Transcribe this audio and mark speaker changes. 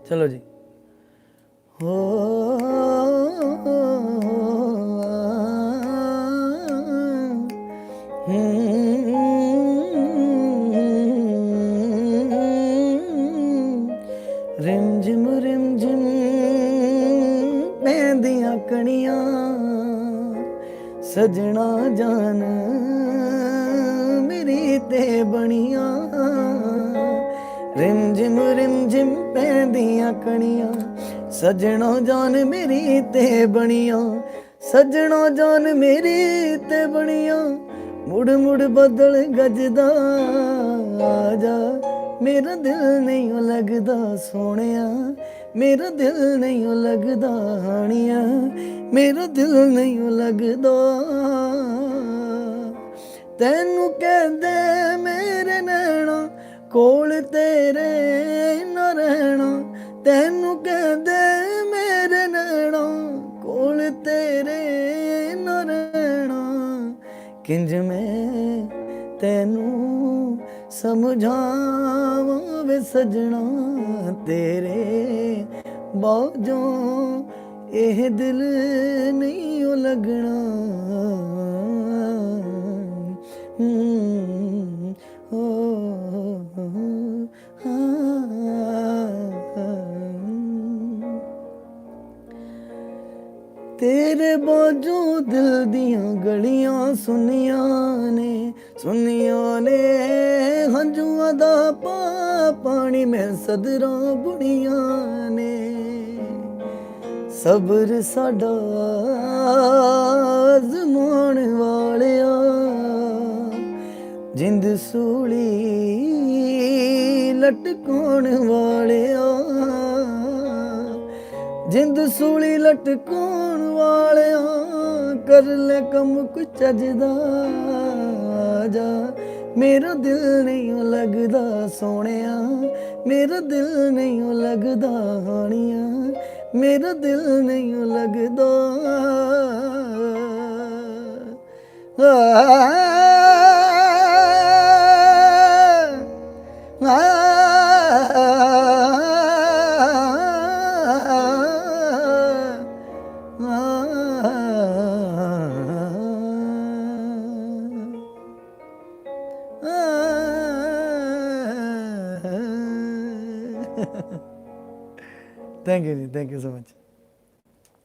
Speaker 1: चलो जी। हो रिमझिम रिमझिम पैंदियां कणियां सजना जान मेरी ते बनिया। रिमझिम रिमझिम पैंदियां कणियां सजना जान मेरी ते बनिया। सजना जान मेरी ते बनिया मुड़ मुड़ बदल गजदा आजा मेरा दिल नहीं लगदा सोहणिया। मेरा दिल नहीं लगदा हानिया मेरा दिल नहीं लगदा। तैनू कहदे मेरे नैना कोल तेरे न रहना। तैनू कहदे मेरे नैना कोल तेरे न रहना। किंज मैं तैनू समझावां वे सजना तेरे बाजों एह दिल नहीं ओ लगना। तेरे बाजों दिल दियां गलियां सुनिया ने हंजुआं दा पानी मैं सदरां बुनिया ने। सबर साडा आज़माण वालिया जिंद सूली लटकाउण वालिया। जिंद सूली लटकाउण वालिया कर ले कम कुछ चजदा आजा मेरा दिल नहीं लगदा सोहणिया। मेरा दिल नहीं लगदा हानिया मेरा दिल नहीं लगदा। Thank you so much.